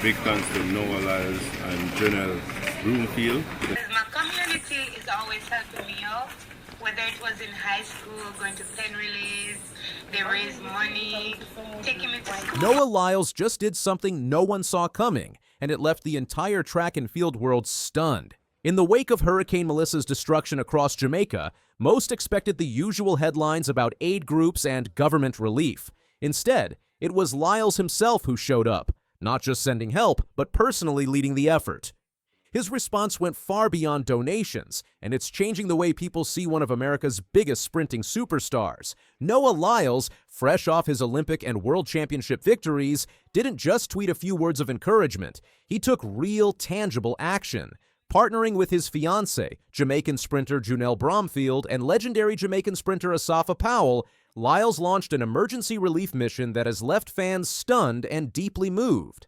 Big thanks to Noah, Lyles and Junelle Broomfield. My community is always helping me out, whether it was in high school, going to pen release, they raise money, taking me to school. Noah Lyles just did something no one saw coming, and it left the entire track and field world stunned. In the wake of Hurricane Melissa's destruction across Jamaica, most expected the usual headlines about aid groups and government relief. Instead, it was Lyles himself who showed up, not just sending help, but personally leading the effort. His response went far beyond donations, and it's changing the way people see one of America's biggest sprinting superstars. Noah Lyles, fresh off his Olympic and World Championship victories, didn't just tweet a few words of encouragement. He took real, tangible action. Partnering with his fiancée, Jamaican sprinter Junelle Bromfield, and legendary Jamaican sprinter Asafa Powell, Lyles launched an emergency relief mission that has left fans stunned and deeply moved.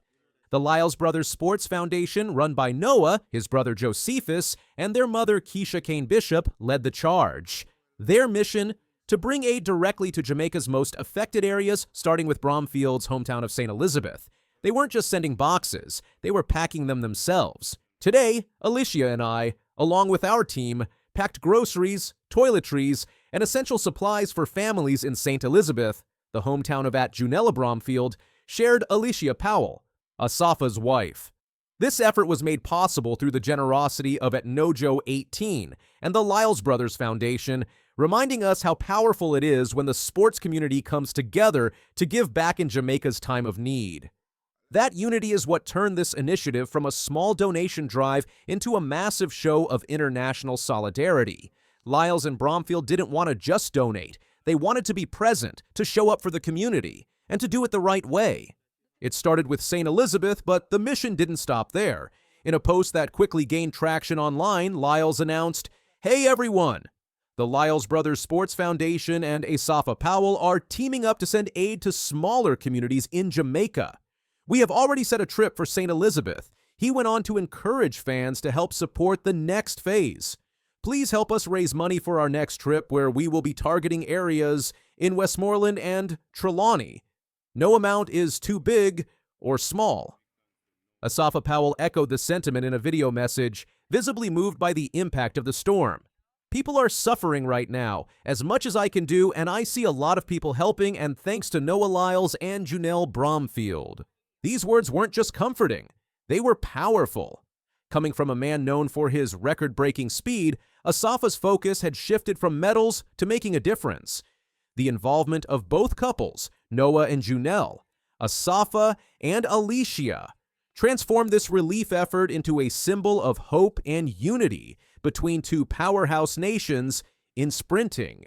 The Lyles Brothers Sports Foundation, run by Noah, his brother Josephus, and their mother Keisha Kane Bishop, led the charge. Their mission? To bring aid directly to Jamaica's most affected areas, starting with Bromfield's hometown of St. Elizabeth. They weren't just sending boxes, they were packing them themselves. Today, Alicia and I, along with our team, packed groceries, toiletries, and essential supplies for families in St. Elizabeth, the hometown of Junelle Bromfield, shared Alicia Powell, Asafa's wife. This effort was made possible through the generosity of Nojo 18 and the Lyles Brothers Foundation, reminding us how powerful it is when the sports community comes together to give back in Jamaica's time of need. That unity is what turned this initiative from a small donation drive into a massive show of international solidarity. Lyles and Bromfield didn't want to just donate. They wanted to be present, to show up for the community, and to do it the right way. It started with St. Elizabeth, but the mission didn't stop there. In a post that quickly gained traction online, Lyles announced, "Hey everyone! The Lyles Brothers Sports Foundation and Asafa Powell are teaming up to send aid to smaller communities in Jamaica. We have already set a trip for St. Elizabeth." He went on to encourage fans to help support the next phase. "Please help us raise money for our next trip, where we will be targeting areas in Westmoreland and Trelawny. No amount is too big or small." Asafa Powell echoed the sentiment in a video message, visibly moved by the impact of the storm. "People are suffering right now, as much as I can do, and I see a lot of people helping, and thanks to Noah Lyles and Junelle Bromfield." These words weren't just comforting, they were powerful. Coming from a man known for his record-breaking speed, Asafa's focus had shifted from medals to making a difference. The involvement of both couples, Noah and Junelle, Asafa and Alicia, transformed this relief effort into a symbol of hope and unity between two powerhouse nations in sprinting.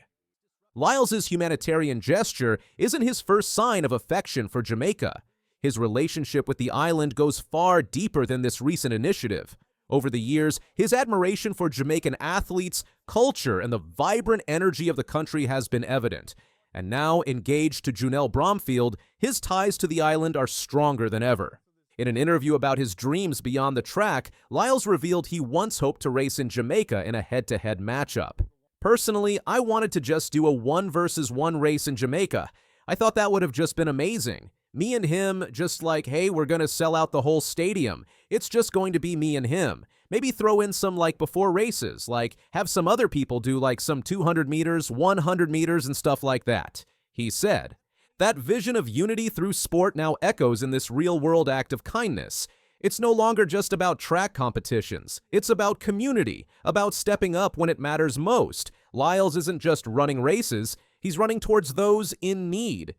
Lyles' humanitarian gesture isn't his first sign of affection for Jamaica. His relationship with the island goes far deeper than this recent initiative. Over the years, his admiration for Jamaican athletes, culture, and the vibrant energy of the country has been evident. And now, engaged to Junelle Bromfield, his ties to the island are stronger than ever. In an interview about his dreams beyond the track, Lyles revealed he once hoped to race in Jamaica in a head-to-head matchup. "Personally, I wanted to just do a 1-versus-1 race in Jamaica. I thought that would have just been amazing. Me and him, just like, hey, we're going to sell out the whole stadium. It's just going to be me and him. Maybe throw in some before races, have some other people do some 200 meters, 100 meters, and stuff like that," he said. That vision of unity through sport now echoes in this real-world act of kindness. It's no longer just about track competitions. It's about community, about stepping up when it matters most. Lyles isn't just running races, he's running towards those in need.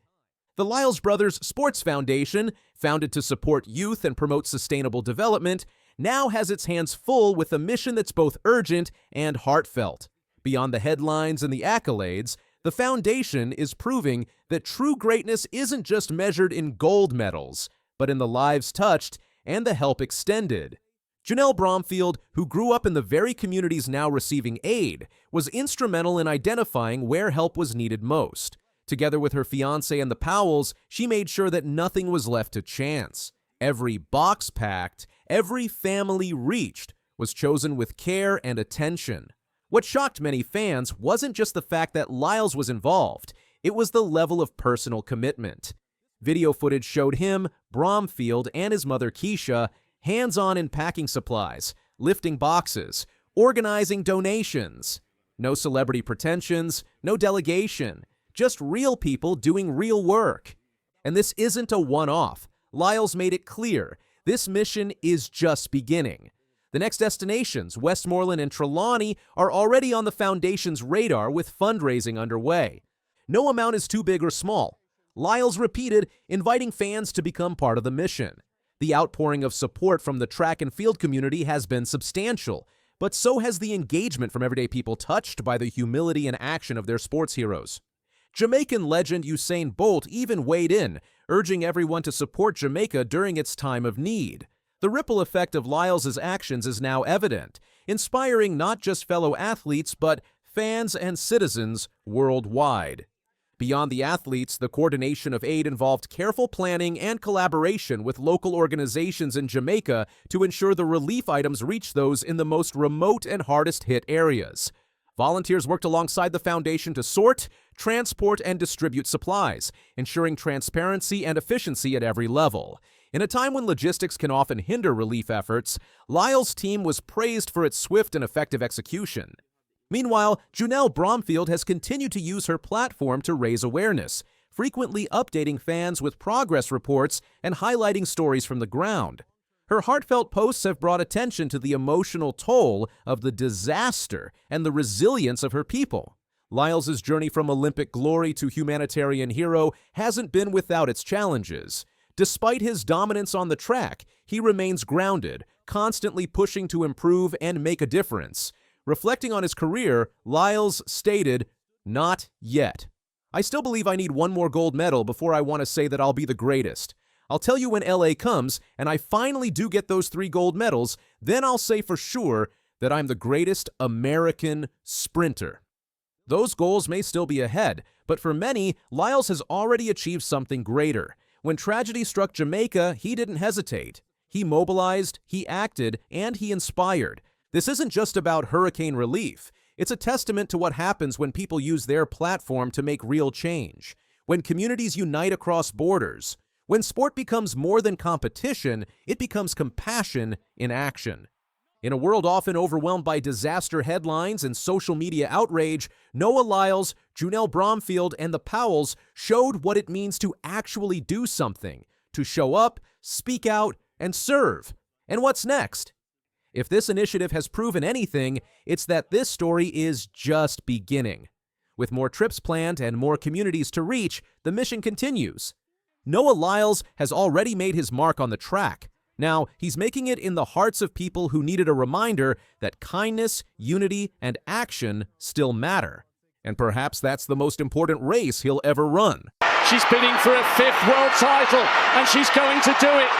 The Lyles Brothers Sports Foundation, founded to support youth and promote sustainable development, now has its hands full with a mission that's both urgent and heartfelt. Beyond the headlines and the accolades, the foundation is proving that true greatness isn't just measured in gold medals, but in the lives touched and the help extended. Junelle Bromfield, who grew up in the very communities now receiving aid, was instrumental in identifying where help was needed most. Together with her fiancé and the Powells, she made sure that nothing was left to chance. Every box packed, every family reached, was chosen with care and attention. What shocked many fans wasn't just the fact that Lyles was involved, it was the level of personal commitment. Video footage showed him, Bromfield, and his mother Keisha hands-on in packing supplies, lifting boxes, organizing donations. No celebrity pretensions, no delegation, just real people doing real work. And this isn't a one-off. Lyles made it clear, this mission is just beginning. The next destinations, Westmoreland and Trelawny, are already on the Foundation's radar with fundraising underway. No amount is too big or small. Lyles repeated, inviting fans to become part of the mission. The outpouring of support from the track and field community has been substantial, but so has the engagement from everyday people touched by the humility and action of their sports heroes. Jamaican legend Usain Bolt even weighed in, urging everyone to support Jamaica during its time of need. The ripple effect of Lyles' actions is now evident, inspiring not just fellow athletes but fans and citizens worldwide. Beyond the athletes, the coordination of aid involved careful planning and collaboration with local organizations in Jamaica to ensure the relief items reach those in the most remote and hardest-hit areas. Volunteers worked alongside the foundation to sort, transport, and distribute supplies, ensuring transparency and efficiency at every level. In a time when logistics can often hinder relief efforts, Lyles' team was praised for its swift and effective execution. Meanwhile, Junelle Bromfield has continued to use her platform to raise awareness, frequently updating fans with progress reports and highlighting stories from the ground. Her heartfelt posts have brought attention to the emotional toll of the disaster and the resilience of her people. Lyles' journey from Olympic glory to humanitarian hero hasn't been without its challenges. Despite his dominance on the track, he remains grounded, constantly pushing to improve and make a difference. Reflecting on his career, Lyles stated, "Not yet. I still believe I need one more gold medal before I want to say that I'll be the greatest. I'll tell you when LA comes and I finally do get those 3 gold medals, then I'll say for sure that I'm the greatest American sprinter." Those goals may still be ahead, but for many, Lyles has already achieved something greater. When tragedy struck Jamaica, he didn't hesitate. He mobilized, he acted, and he inspired. This isn't just about hurricane relief. It's a testament to what happens when people use their platform to make real change, when communities unite across borders. When sport becomes more than competition, it becomes compassion in action. In a world often overwhelmed by disaster headlines and social media outrage, Noah Lyles, Junelle Bromfield, and the Powells showed what it means to actually do something, to show up, speak out, and serve. And what's next? If this initiative has proven anything, it's that this story is just beginning. With more trips planned and more communities to reach, the mission continues. Noah Lyles has already made his mark on the track. Now, he's making it in the hearts of people who needed a reminder that kindness, unity, and action still matter. And perhaps that's the most important race he'll ever run. She's bidding for a 5th world title, and she's going to do it.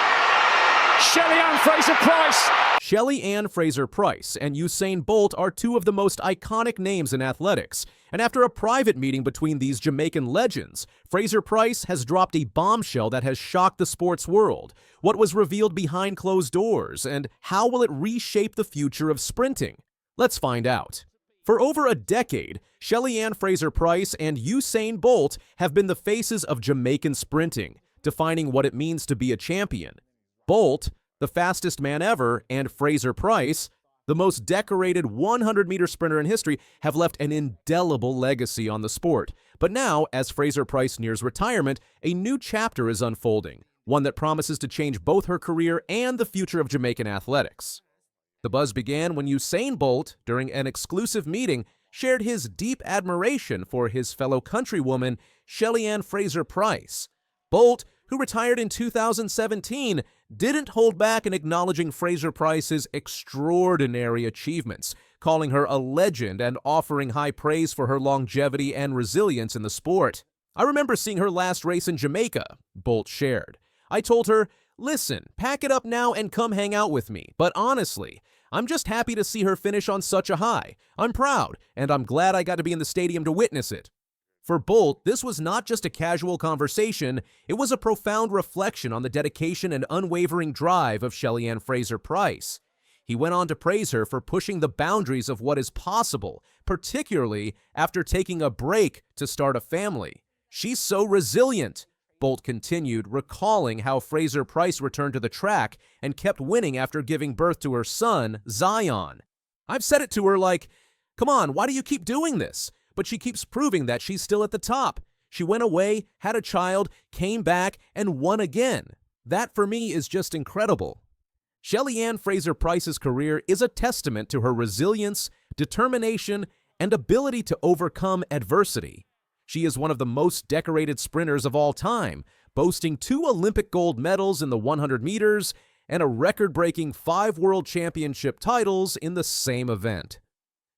Shelly-Ann Fraser-Pryce. Shelly-Ann Fraser-Pryce and Usain Bolt are 2 of the most iconic names in athletics. And after a private meeting between these Jamaican legends, Fraser-Pryce has dropped a bombshell that has shocked the sports world. What was revealed behind closed doors, and how will it reshape the future of sprinting? Let's find out. For over a decade, Shelly-Ann Fraser-Pryce and Usain Bolt have been the faces of Jamaican sprinting, defining what it means to be a champion. Bolt, the fastest man ever, and Fraser-Pryce, the most decorated 100-meter sprinter in history, have left an indelible legacy on the sport. But now, as Fraser-Pryce nears retirement, a new chapter is unfolding, one that promises to change both her career and the future of Jamaican athletics. The buzz began when Usain Bolt, during an exclusive meeting, shared his deep admiration for his fellow countrywoman, Shelly-Ann Fraser-Pryce. Bolt, who retired in 2017, didn't hold back in acknowledging Fraser-Pryce's extraordinary achievements, calling her a legend and offering high praise for her longevity and resilience in the sport. "I remember seeing her last race in Jamaica," Bolt shared. "I told her, listen, pack it up now and come hang out with me. But honestly, I'm just happy to see her finish on such a high. I'm proud, and I'm glad I got to be in the stadium to witness it." For Bolt, this was not just a casual conversation, it was a profound reflection on the dedication and unwavering drive of Shelly-Ann Fraser-Pryce. He went on to praise her for pushing the boundaries of what is possible, particularly after taking a break to start a family. "She's so resilient. Bolt continued, recalling how Fraser-Pryce returned to the track and kept winning after giving birth to her son, Zion. I've said it to her like, come on, why do you keep doing this? But she keeps proving that she's still at the top. She went away, had a child, came back, and won again. That for me is just incredible. Shelly-Ann Fraser-Pryce's career is a testament to her resilience, determination, and ability to overcome adversity. She is one of the most decorated sprinters of all time, boasting 2 Olympic gold medals in the 100 meters and a record-breaking 5 world championship titles in the same event.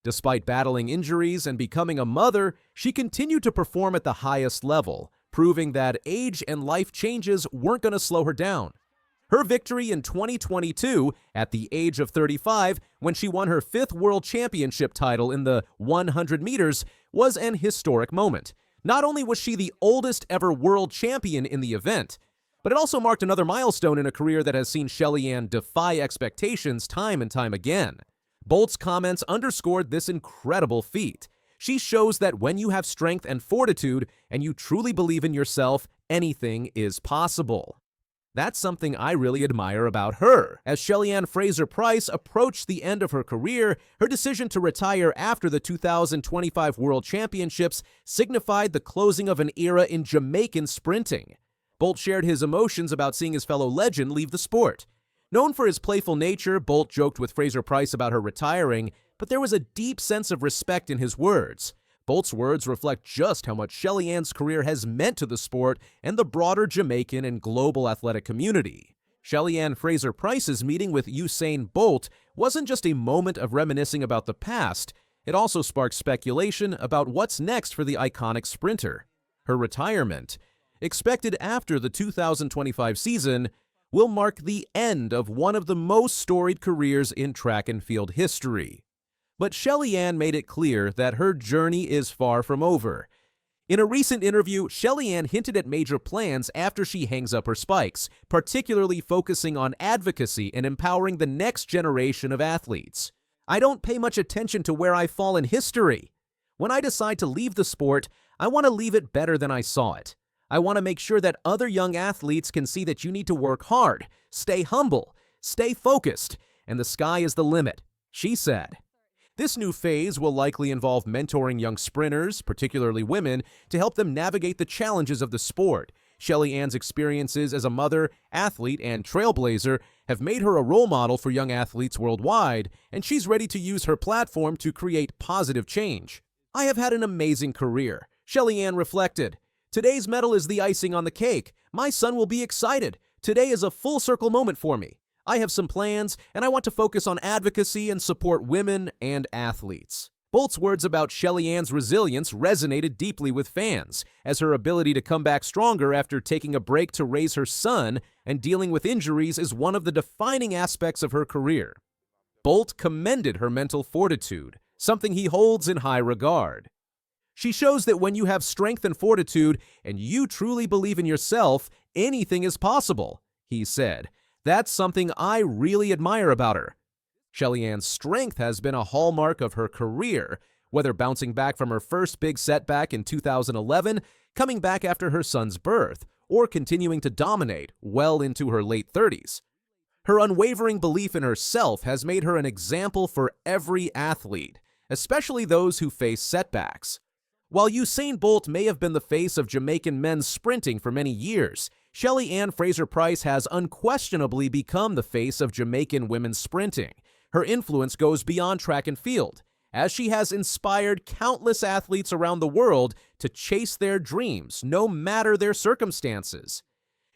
Despite battling injuries and becoming a mother, she continued to perform at the highest level, proving that age and life changes weren't going to slow her down. Her victory in 2022, at the age of 35, when she won her 5th world championship title in the 100 meters, was an historic moment. Not only was she the oldest ever world champion in the event, but it also marked another milestone in a career that has seen Shelly-Ann defy expectations time and time again. Bolt's comments underscored this incredible feat. She shows that when you have strength and fortitude and you truly believe in yourself, anything is possible. That's something I really admire about her. As Shelly-Ann Fraser-Pryce approached the end of her career, her decision to retire after the 2025 World Championships signified the closing of an era in Jamaican sprinting. Bolt shared his emotions about seeing his fellow legend leave the sport. Known for his playful nature, Bolt joked with Fraser-Pryce about her retiring, but there was a deep sense of respect in his words. Bolt's words reflect just how much Shelly-Ann's career has meant to the sport and the broader Jamaican and global athletic community. Shelly-Ann Fraser-Pryce's meeting with Usain Bolt wasn't just a moment of reminiscing about the past, it also sparked speculation about what's next for the iconic sprinter. Her retirement, expected after the 2025 season, will mark the end of one of the most storied careers in track and field history. But Shelly-Ann made it clear that her journey is far from over. In a recent interview, Shelly-Ann hinted at major plans after she hangs up her spikes, particularly focusing on advocacy and empowering the next generation of athletes. I don't pay much attention to where I fall in history. When I decide to leave the sport, I want to leave it better than I saw it. I want to make sure that other young athletes can see that you need to work hard, stay humble, stay focused, and the sky is the limit, she said. This new phase will likely involve mentoring young sprinters, particularly women, to help them navigate the challenges of the sport. Shelly-Ann's experiences as a mother, athlete, and trailblazer have made her a role model for young athletes worldwide, and she's ready to use her platform to create positive change. I have had an amazing career, Shelly-Ann reflected. Today's medal is the icing on the cake. My son will be excited. Today is a full circle moment for me. I have some plans, and I want to focus on advocacy and support women and athletes. Bolt's words about Shelly-Ann's resilience resonated deeply with fans, as her ability to come back stronger after taking a break to raise her son and dealing with injuries is one of the defining aspects of her career. Bolt commended her mental fortitude, something he holds in high regard. She shows that when you have strength and fortitude and you truly believe in yourself, anything is possible, he said. That's something I really admire about her. Shelly-Ann's strength has been a hallmark of her career, whether bouncing back from her first big setback in 2011, coming back after her son's birth, or continuing to dominate well into her late 30s. Her unwavering belief in herself has made her an example for every athlete, especially those who face setbacks. While Usain Bolt may have been the face of Jamaican men's sprinting for many years, Shelly-Ann Fraser-Pryce has unquestionably become the face of Jamaican women's sprinting. Her influence goes beyond track and field, as she has inspired countless athletes around the world to chase their dreams, no matter their circumstances.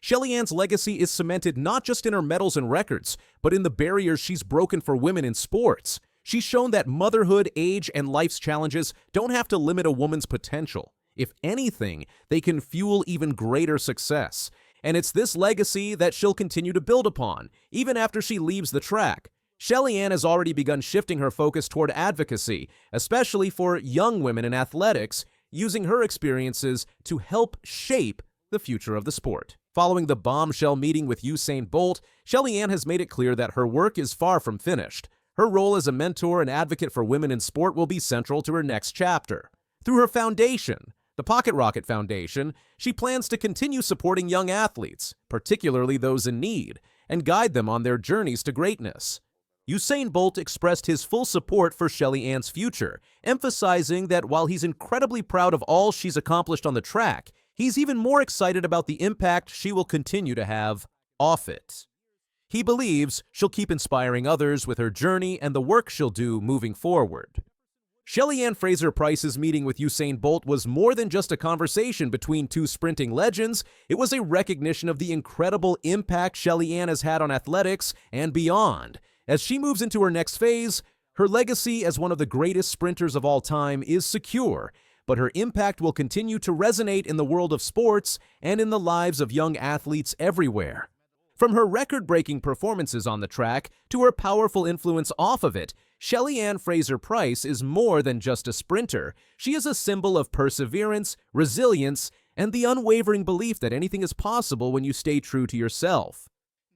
Shelly-Ann's legacy is cemented not just in her medals and records, but in the barriers she's broken for women in sports. She's shown that motherhood, age, and life's challenges don't have to limit a woman's potential. If anything, they can fuel even greater success. And it's this legacy that she'll continue to build upon, even after she leaves the track. Shelly-Ann has already begun shifting her focus toward advocacy, especially for young women in athletics, using her experiences to help shape the future of the sport. Following the bombshell meeting with Usain Bolt, Shelly-Ann has made it clear that her work is far from finished. Her role as a mentor and advocate for women in sport will be central to her next chapter. Through her foundation, The Pocket Rocket Foundation, she plans to continue supporting young athletes, particularly those in need, and guide them on their journeys to greatness. Usain Bolt expressed his full support for Shelly Ann's future, emphasizing that while he's incredibly proud of all she's accomplished on the track, he's even more excited about the impact she will continue to have off it. He believes she'll keep inspiring others with her journey and the work she'll do moving forward. Shelly Ann Fraser-Pryce's meeting with Usain Bolt was more than just a conversation between two sprinting legends. It was a recognition of the incredible impact Shelly Ann has had on athletics and beyond. As she moves into her next phase, her legacy as one of the greatest sprinters of all time is secure, but her impact will continue to resonate in the world of sports and in the lives of young athletes everywhere. From her record-breaking performances on the track to her powerful influence off of it, Shelly Ann Fraser-Pryce is more than just a sprinter. She is a symbol of perseverance, resilience, and the unwavering belief that anything is possible when you stay true to yourself.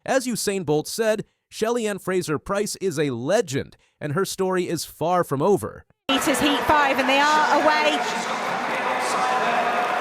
As Usain Bolt said, Shelly Ann Fraser-Pryce is a legend, and her story is far from over. Meters heat 5, and they are away.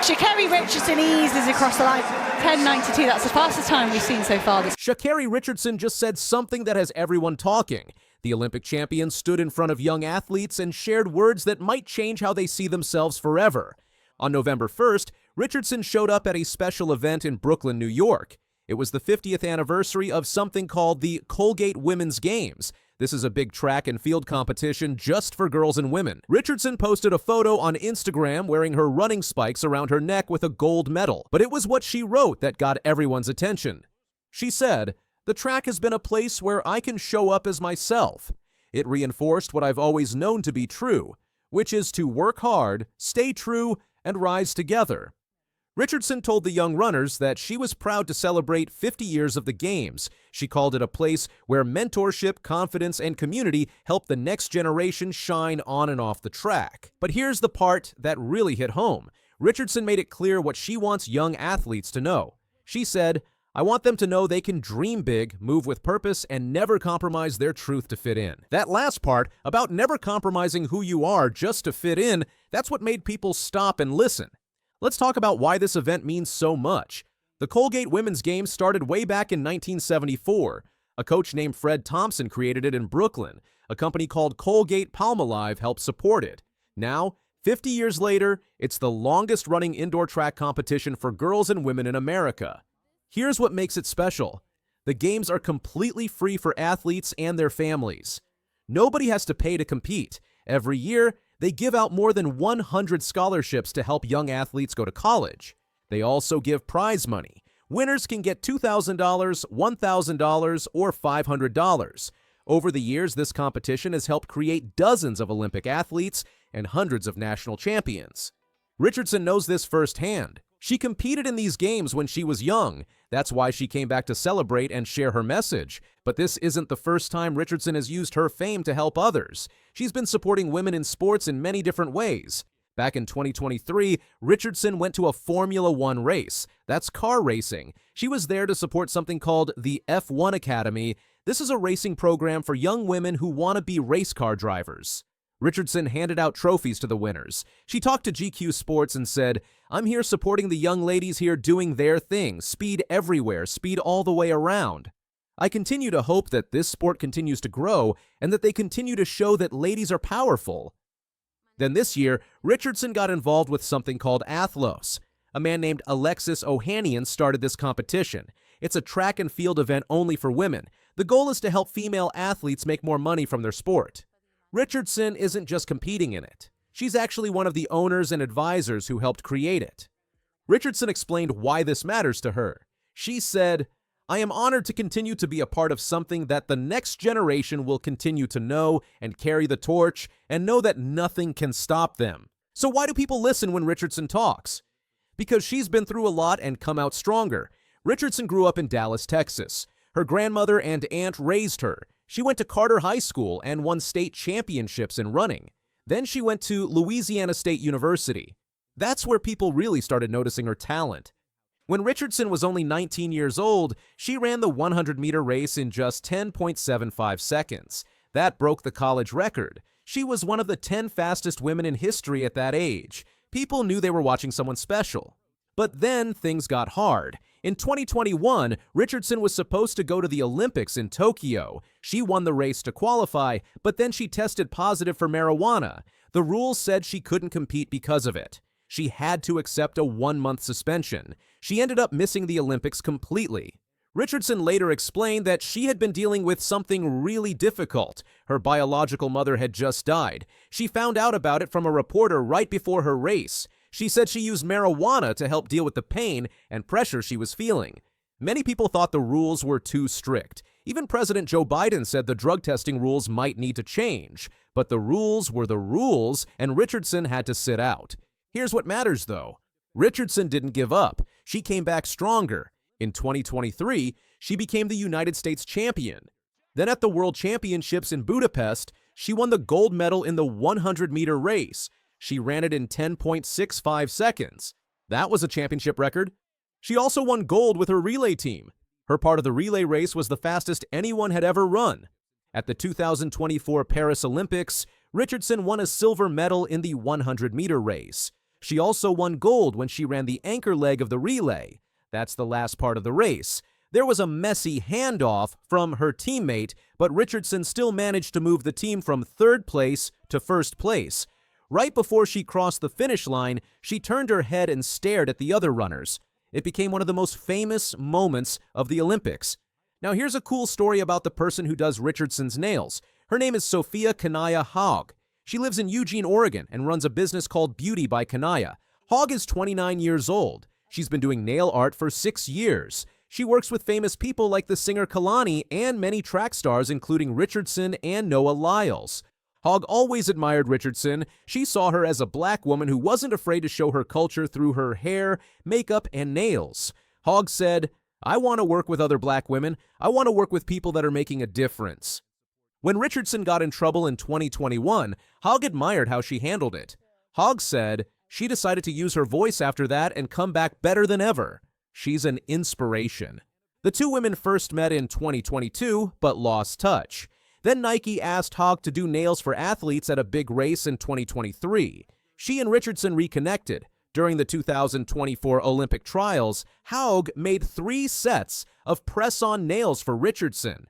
Sha'Carri Richardson eases across the line. 10.92, that's the fastest time we've seen so far. Sha'Carri Richardson just said something that has everyone talking. The Olympic champion stood in front of young athletes and shared words that might change how they see themselves forever. On November 1st, Richardson showed up at a special event in Brooklyn, New York. It was the 50th anniversary of something called the Colgate Women's Games. This is a big track and field competition just for girls and women. Richardson posted a photo on Instagram wearing her running spikes around her neck with a gold medal, but it was what she wrote that got everyone's attention. She said, "The track has been a place where I can show up as myself. It reinforced what I've always known to be true, which is to work hard, stay true, and rise together." Richardson told the young runners that she was proud to celebrate 50 years of the Games. She called it a place where mentorship, confidence, and community help the next generation shine on and off the track. But here's the part that really hit home. Richardson made it clear what she wants young athletes to know. She said, "I want them to know they can dream big, move with purpose, and never compromise their truth to fit in." That last part, about never compromising who you are just to fit in, that's what made people stop and listen. Let's talk about why this event means so much. The Colgate Women's Games started way back in 1974. A coach named Fred Thompson created it in Brooklyn. A company called Colgate Palmolive helped support it. Now, 50 years later, it's the longest-running indoor track competition for girls and women in America. Here's what makes it special. The games are completely free for athletes and their families. Nobody has to pay to compete. Every year, they give out more than 100 scholarships to help young athletes go to college. They also give prize money. Winners can get $2,000, $1,000, or $500. Over the years, this competition has helped create dozens of Olympic athletes and hundreds of national champions. Richardson knows this firsthand. She competed in these games when she was young. That's why she came back to celebrate and share her message. But this isn't the first time Richardson has used her fame to help others. She's been supporting women in sports in many different ways. Back in 2023, Richardson went to a Formula One race. That's car racing. She was there to support something called the F1 Academy. This is a racing program for young women who want to be race car drivers. Richardson handed out trophies to the winners. She talked to GQ Sports and said, "I'm here supporting the young ladies here doing their thing. Speed everywhere, speed all the way around. I continue to hope that this sport continues to grow and that they continue to show that ladies are powerful." Then this year, Richardson got involved with something called Athlos. A man named Alexis Ohanian started this competition. It's a track and field event only for women. The goal is to help female athletes make more money from their sport. Richardson isn't just competing in it. She's actually one of the owners and advisors who helped create it. Richardson explained why this matters to her. She said, "I am honored to continue to be a part of something that the next generation will continue to know and carry the torch and know that nothing can stop them." So why do people listen when Richardson talks? Because she's been through a lot and come out stronger. Richardson grew up in Dallas, Texas. Her grandmother and aunt raised her. She went to Carter High School and won state championships in running. Then she went to Louisiana State University. That's where people really started noticing her talent. When Richardson was only 19 years old, she ran the 100-meter race in just 10.75 seconds. That broke the college record. She was one of the 10 fastest women in history at that age. People knew they were watching someone special. But then things got hard. In 2021, Richardson was supposed to go to the Olympics in Tokyo. She won the race to qualify, but then she tested positive for marijuana. The rules said she couldn't compete because of it. She had to accept a 1-month suspension. She ended up missing the Olympics completely. Richardson later explained that she had been dealing with something really difficult. Her biological mother had just died. She found out about it from a reporter right before her race. She said she used marijuana to help deal with the pain and pressure she was feeling. Many people thought the rules were too strict. Even President Joe Biden said the drug testing rules might need to change. But the rules were the rules, and Richardson had to sit out. Here's what matters, though. Richardson didn't give up. She came back stronger. In 2023, she became the United States champion. Then at the World Championships in Budapest, she won the gold medal in the 100-meter race. She ran it in 10.65 seconds. That was a championship record. She also won gold with her relay team. Her part of the relay race was the fastest anyone had ever run. At the 2024 Paris Olympics, Richardson won a silver medal in the 100-meter race. She also won gold when she ran the anchor leg of the relay. That's the last part of the race. There was a messy handoff from her teammate, but Richardson still managed to move the team from third place to first place. Right before she crossed the finish line, she turned her head and stared at the other runners. It became one of the most famous moments of the Olympics. Now here's a cool story about the person who does Richardson's nails. Her name is Sophia Kanaya Haug. She lives in Eugene, Oregon, and runs a business called Beauty by Kanaya. Haug is 29 years old. She's been doing nail art for 6 years. She works with famous people like the singer Kalani and many track stars, including Richardson and Noah Lyles. Haug always admired Richardson. She saw her as a black woman who wasn't afraid to show her culture through her hair, makeup, and nails. Haug said, "I want to work with other black women. I want to work with people that are making a difference." When Richardson got in trouble in 2021, Haug admired how she handled it. Haug said she decided to use her voice after that and come back better than ever. She's an inspiration. The two women first met in 2022, but lost touch. Then Nike asked Haug to do nails for athletes at a big race in 2023. She and Richardson reconnected. During the 2024 Olympic trials, Haug made 3 sets of press-on nails for Richardson.